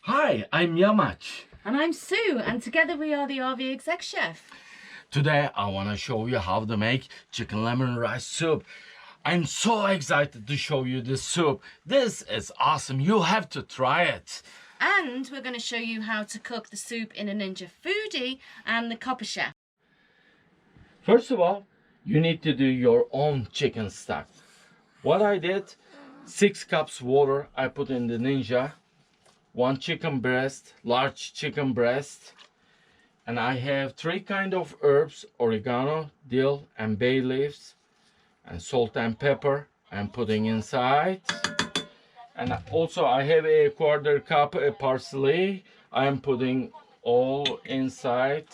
Hi, I'm Yamach. And I'm Sue, and together we are the RV Exec Chef. Today I want to show you how to make chicken lemon rice soup. I'm so excited to show you this soup. This is awesome. You have to try it. And we're going to show you how to cook the soup in a Ninja Foodi and the Copper Chef. First of all, you need to do your own chicken stock. What I did, 6 cups water I put in the Ninja, 1 chicken breast, large chicken breast, and I have 3 kind of herbs: oregano, dill, and bay leaves, and salt and pepper I'm putting inside. And also I have a 1/4 cup of parsley I'm putting all inside.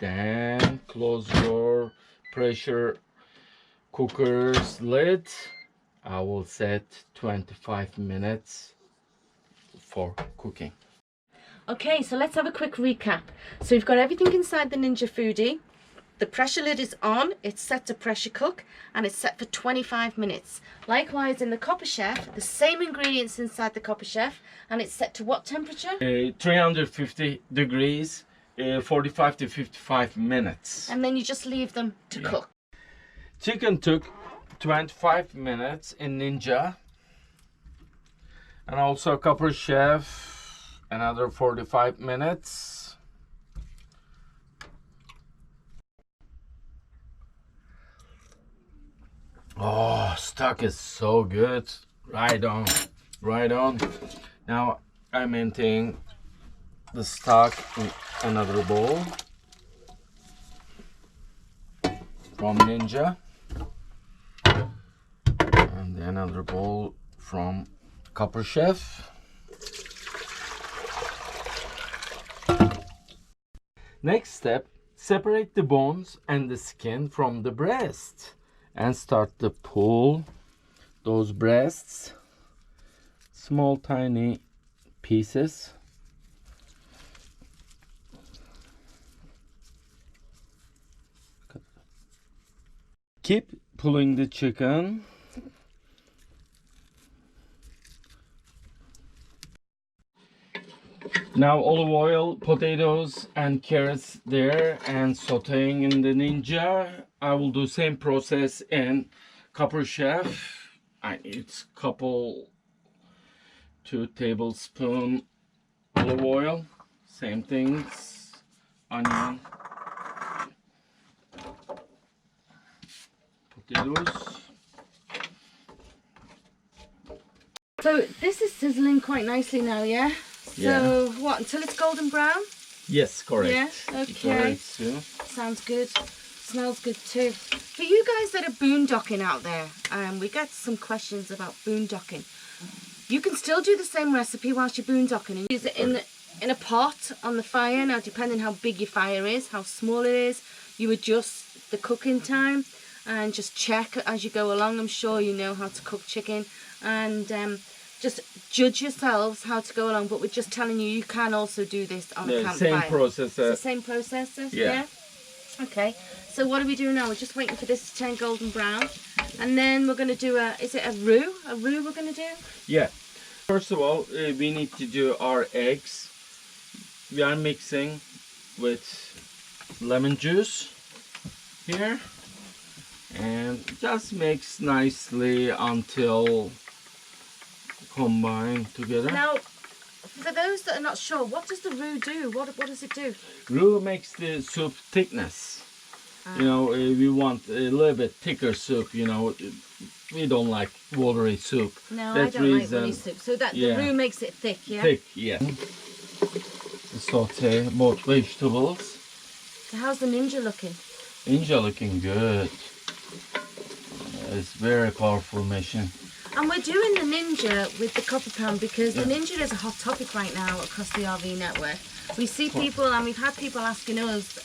Then close your pressure cooker's lid. I will set 25 minutes for cooking. Okay, so let's have a quick recap. So we've got everything inside the Ninja Foodi. The pressure lid is on, it's set to pressure cook, and it's set for 25 minutes. Likewise in the Copper Chef, the same ingredients inside the Copper Chef, and it's set to what temperature? 350 degrees, 45 to 55 minutes. And then you just leave them to cook. Chicken took 25 minutes in Ninja, and also Copper Chef another 45 minutes. Oh, stock is so good. Right on, right on. Now I'm emptying the stock in another bowl from Ninja, and another bowl from Copper Chef. Next step, separate the bones and the skin from the breast and start to pull those breasts, small tiny pieces. Keep pulling the chicken. Now olive oil, potatoes and carrots there, and sauteing in the Ninja. I will do same process in Copper Chef. I need couple 2 tablespoon olive oil. Same things, onion, potatoes. So this is sizzling quite nicely now, yeah? So what, until it's golden brown? Yes, correct. Yeah, okay. Correct, yeah. Sounds good. Smells good too. For you guys that are boondocking out there, we get some questions about boondocking. You can still do the same recipe whilst you're boondocking and use it in a pot on the fire. Now, depending how big your fire is, how small it is, you adjust the cooking time and just check as you go along. I'm sure you know how to cook chicken, and just judge yourselves how to go along, but we're just telling you, you can also do this on a campfire. Same process. The same process, yeah? Okay, so what are we doing now? We're just waiting for this to turn golden brown, and then we're going to do is it a roux? A roux we're going to do? Yeah. First of all, we need to do our eggs. We are mixing with lemon juice here, and just mix nicely until combine together. Now, for those that are not sure, what does the roux do? What does it do? Roux makes the soup thickness. You know, we want a little bit thicker soup. You know, we don't like watery soup. No, I don't like watery soup. So that the roux makes it thick, yeah? Thick, yeah. Saute both vegetables. So how's the Ninja looking? Ninja looking good. It's very powerful machine. And we're doing the Ninja with the copper pan because the Ninja is a hot topic right now across the RV network. We see people, and we've had people asking us,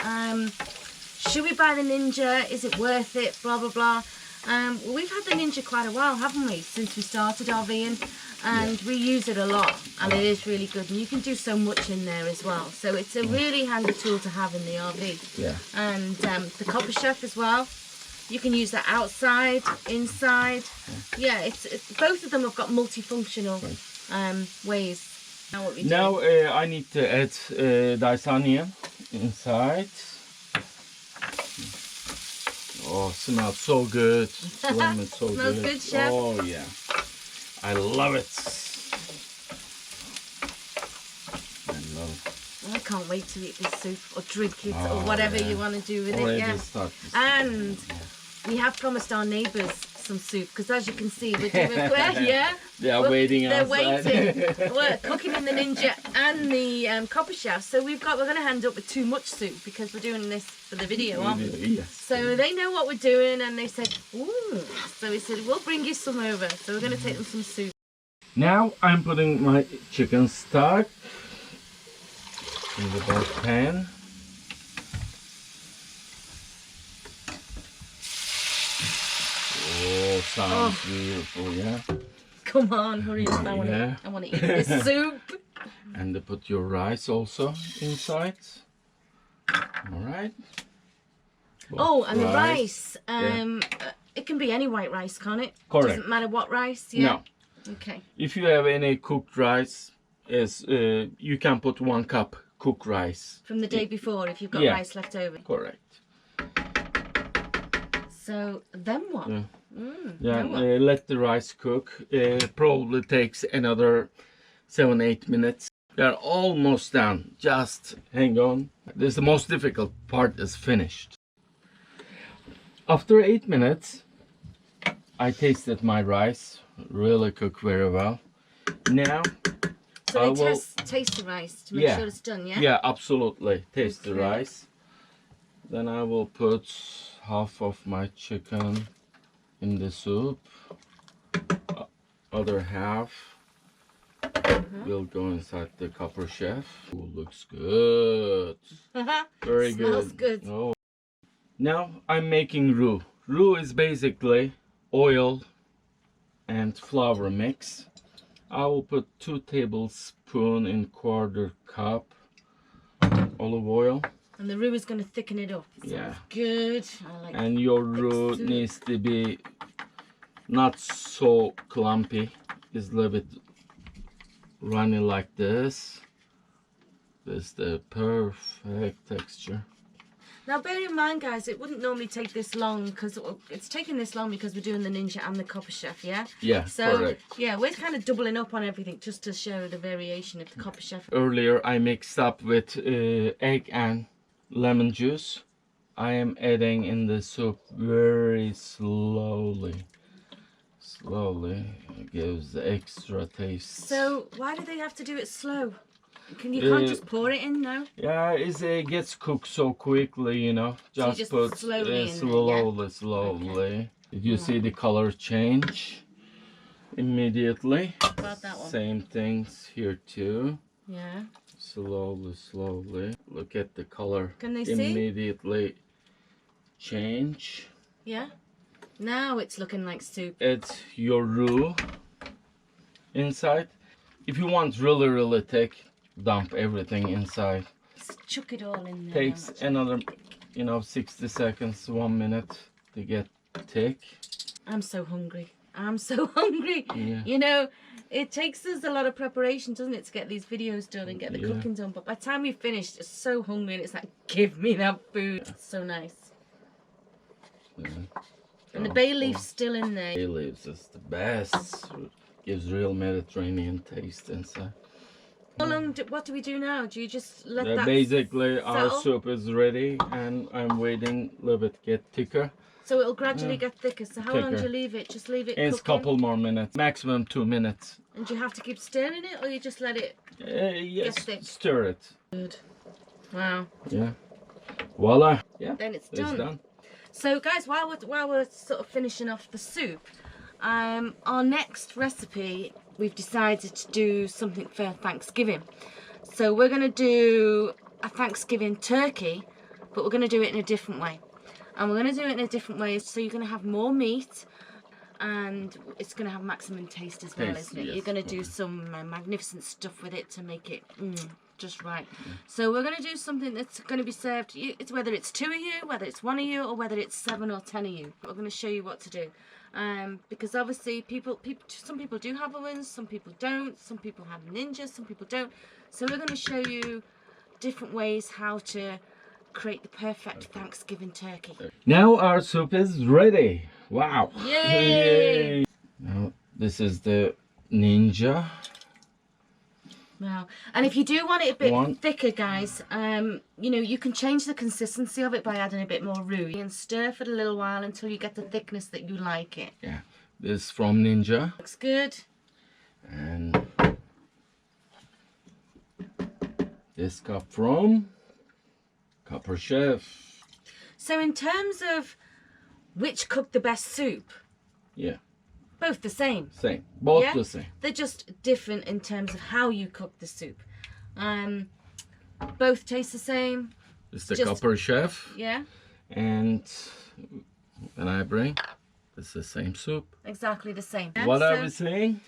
should we buy the Ninja? Is it worth it? Blah, blah, blah. We've had the Ninja quite a while, haven't we, since we started RVing, and we use it a lot, and it is really good, and you can do so much in there as well. So it's a really handy tool to have in the RV. Yeah. And the Copper Chef as well. You can use that outside, inside. Yeah, it's both of them have got multifunctional ways. Now what we do? Now I need to add diced onion inside. Oh, smells so good. Smells so Smells good, Chef. Oh yeah, I love it. I love it. I can't wait to eat this soup or drink it or whatever you want to do with Already it. Yeah. start to And we have promised our neighbours some soup because, as you can see, we're doing They are waiting They're outside. waiting. We're cooking in the Ninja and the Copper Chef, so we're going to end up with too much soup because we're doing this for the video, aren't we? Yes. So they know what we're doing, and they said, "Ooh." So we said, "We'll bring you some over." So we're going to take them some soup. Now I'm putting my chicken stock in the back pan. Oh, sounds beautiful, yeah. Come on, hurry up! I want to eat this soup. And to put your rice also inside. All right. Oh, and the rice. It can be any white rice, can't it? Correct. Doesn't matter what rice. Yeah. No. Okay. If you have any cooked rice, you can put 1 cup cooked rice. From the day before, if you've got rice left over. Correct. So then what? Yeah. Let the rice cook. Probably takes another 7-8 minutes. We are almost done. Just hang on. This is the most difficult part is finished. After 8 minutes, I tasted my rice. Really cooked very well. Now, so they taste the rice to make sure it's done, yeah? Yeah, absolutely. Taste the rice. Then I will put half of my chicken in the soup. Other half will go inside the Copper Chef. Ooh, looks good. Very good. Smells good. Oh. Now I'm making roux. Roux is basically oil and flour mix. I will put 2 tablespoons in 1/4 cup olive oil. And the roux is going to thicken it up. Yeah. Good. I like And your roux needs to be not so clumpy. It's a little bit runny like this. This is the perfect texture. Now, bear in mind, guys, it wouldn't normally take this long because it's taking this long because we're doing the Ninja and the Copper Chef, yeah? Yeah, so, correct. Yeah, we're kind of doubling up on everything just to show the variation of the Copper Chef. Earlier, I mixed up with egg and lemon juice. I am adding in the soup very slowly. Slowly. It gives the extra taste. So, why do they have to do it slow? You can't just pour it in now? Yeah, it gets cooked so quickly, you know. Just put slowly slowly. Okay. Did you see the color change immediately? About that one. Same things here too. Yeah. Slowly. Look at the color. Can they see? Immediately change. Yeah. Now it's looking like soup. Add your roux inside. If you want really thick, dump everything inside. Just chuck it all in there. Takes another, 60 seconds, 1 minute to get thick. I'm so hungry. I'm so hungry. Yeah. You know, it takes us a lot of preparation, doesn't it, to get these videos done and get the cooking done. But by the time we finished, it's so hungry and it's like, give me that food. It's so nice. Yeah. And the bay leaf's still in there. Bay leaves is the best. Gives real Mediterranean taste inside. How long? What do we do now? Do you just let that basically our settle? soup is ready and I'm waiting a little bit to get thicker. So it'll gradually get thicker. So how long do you leave it? Just leave it It's a cooking? couple more minutes, maximum 2 minutes. And do you have to keep stirring it, or you just let it Yes, get thick? stir it. Good. Wow. Yeah. Voila. Yeah. Then it's It's done. done. So guys, while we're sort of finishing off the soup, our next recipe, we've decided to do something for Thanksgiving. So we're going to do a Thanksgiving turkey, but we're going to do it in a different way. And we're going to do it in a different way, so you're going to have more meat, and it's going to have maximum taste as well, isn't it? Yes. You're going to do some magnificent stuff with it to make it just right. So we're going to do something that's going to be served, it's whether it's 2 of you, whether it's 1 of you, or whether it's 7 or 10 of you. We're going to show you what to do. Because obviously some people do have ovens, some people don't, some people have Ninja, some people don't. So we're going to show you different ways how to create the perfect Thanksgiving turkey. Now our soup is ready. Wow. Yay! Yay. Now this is the Ninja. Wow. And if you do want it a bit thicker, guys, you know, you can change the consistency of it by adding a bit more roux and stir for a little while until you get the thickness that you like it. Yeah, this is from Ninja. Looks good. And this cup from Copper Chef. So in terms of which cooked the best soup, Yeah, both the same. same. Both Yeah? the same. They're just different in terms of how you cook the soup. Both taste the same. It's the Just- Copper Chef. Yeah, And when I bring, it's the same soup. exactly the same. What So are we saying?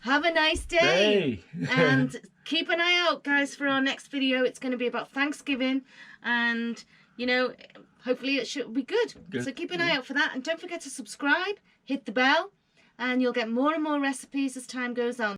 have a nice day. Hey! And keep an eye out, guys, for our next video. It's going to be about Thanksgiving, and you know, hopefully it should be good. So keep an eye out for that, and don't forget to subscribe, hit the bell, and you'll get more and more recipes as time goes on.